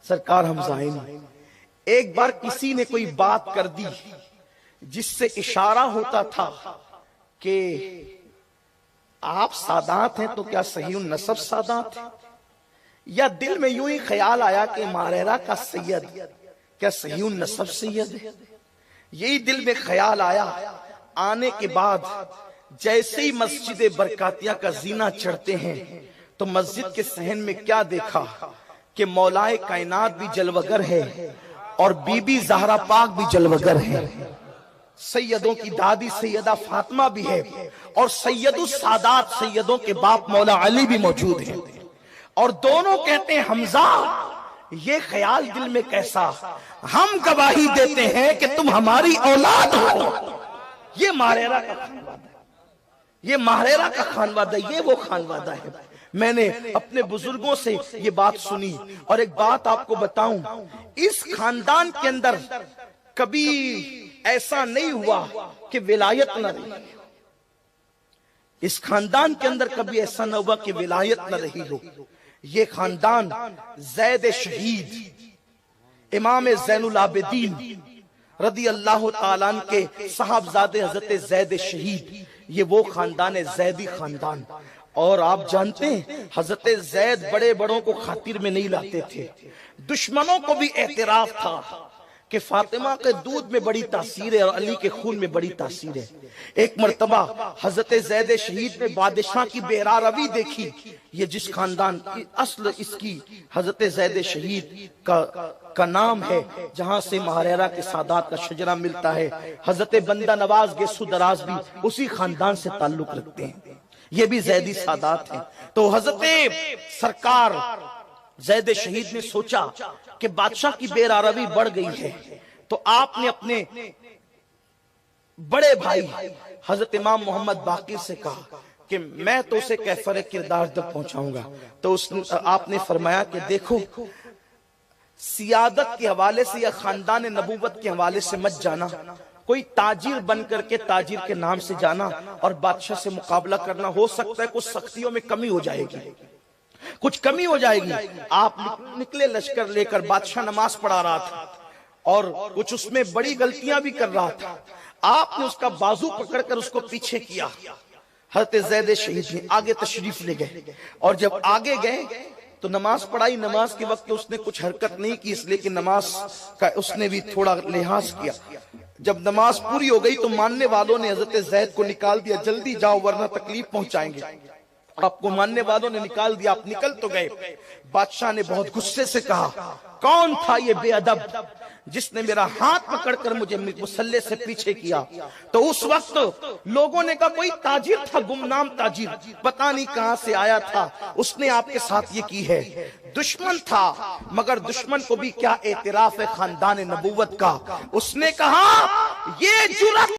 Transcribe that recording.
سرکار حمزائن ایک بار کسی نے کوئی بات کر دی جس سے اشارہ ہوتا تھا کہ آپ سادات ہیں تو کیا صحیح النسب سادات ہیں، یا دل میں یوں ہی خیال آیا کہ ماریرا کا سید کیا صحیح النسب سید ہے، یہی دل میں خیال آیا۔ آنے کے بعد جیسے ہی مسجد برکاتیہ کا زینہ چڑھتے ہیں تو مسجد کے صحن میں کیا دیکھا کہ مولائے کائنات بھی جلوگر ہے اور بی بی زہرا پاک بھی جلوگر ہے، سیدوں کی دادی سیدہ فاطمہ بھی ہے، اور سید السادات سیدوں کے باپ مولا علی بھی موجود ہیں، اور دونوں کہتے ہیں حمزہ یہ خیال دل میں کیسا، ہم گواہی دیتے ہیں کہ تم ہماری اولاد ہو۔ یہ ماریرا کا خانوادہ ہے، یہ ماریرا کا خانوادہ، یہ وہ خانوادہ ہے۔ میں نے اپنے بزرگوں سے یہ بات سنی، اور ایک بات آپ کو بتاؤں، اس خاندان کے اندر کبھی ایسا نہیں ہوا کہ ولایت نہ رہی، اس خاندان کے اندر کبھی ایسا نہ ہوا کہ ولایت نہ رہی ہو۔ یہ خاندان زید شہید امام زین العابدین رضی اللہ تعالیٰ عنہ کے صاحبزادے حضرت زید شہید، یہ وہ خاندان ہے، زیدی خاندان۔ اور آپ جانتے ہیں حضرت زید بڑے بڑوں کو خاطر میں نہیں لاتے تھے، دشمنوں کو بھی اعتراف تھا کہ فاطمہ کے دودھ میں بڑی تاثیر ہے اور علی کے خون میں بڑی تاثیر ہے۔ ایک مرتبہ حضرت زید شہید نے بادشاہ کی بہرا روی دیکھی، یہ جس خاندان کی اصل اس کی حضرت زید شہید کا نام ہے، جہاں سے ماریرا کے سادات کا شجرہ ملتا ہے۔ حضرت بندہ نواز گیسو دراز بھی اسی خاندان سے تعلق رکھتے ہیں، یہ بھی زیدی سادات ہیں۔ تو حضرت سرکار زید شہید نے سوچا کہ بادشاہ کی بے راروی بڑھ گئی ہے، تو آپ نے اپنے بڑے بھائی حضرت امام محمد باقر سے کہا کہ میں تو اسے کیفر کردار تک پہنچاؤں گا۔ تو آپ نے فرمایا کہ دیکھو، سیادت کے حوالے سے یا خاندان نبوت کے حوالے سے مت جانا، کوئی تاجر بن کر کے تاجر کے نام سے جانا اور بادشاہ سے مقابلہ کرنا، ہو سکتا ہے کچھ سختیوں میں کمی ہو جائے گی، کچھ کمی ہو جائے گی۔ آپ نکلے لشکر لے کر، بادشاہ نماز پڑھا رہا تھا اور کچھ اس میں بڑی غلطیاں بھی کر رہا تھا، آپ نے اس کا بازو پکڑ کر اس کو پیچھے کیا۔ حضرت زید شہید نے آگے تشریف لے گئے، اور جب آگے گئے تو نماز پڑھائی، نماز کے وقت اس نے کچھ حرکت نہیں کی، اس لیے کہ نماز کا اس نے بھی تھوڑا لحاظ کیا۔ جب نماز پوری ہو گئی تو ماننے والوں نے حضرت زید کو نکال دیا، جلدی جاؤ ورنہ تکلیف پہنچائیں گے۔ آپ کو ماننے والوں نے نکال دیا، آپ نکل تو گئے۔ بادشاہ نے بہت غصے سے کہا، کون تھا یہ بے ادب جس نے میرا ہاتھ پکڑ کر مجھے مسلح سے پیچھے کیا؟ تو اس وقت لوگوں نے کہا کوئی تاجر تھا، گمنام تاجر، پتہ نہیں کہاں سے آیا تھا، اس نے آپ کے ساتھ یہ کی ہے۔ دشمن تھا، مگر دشمن کو بھی کیا اعتراف ہے خاندان نبوت کا۔ اس نے کہا یہ جرأت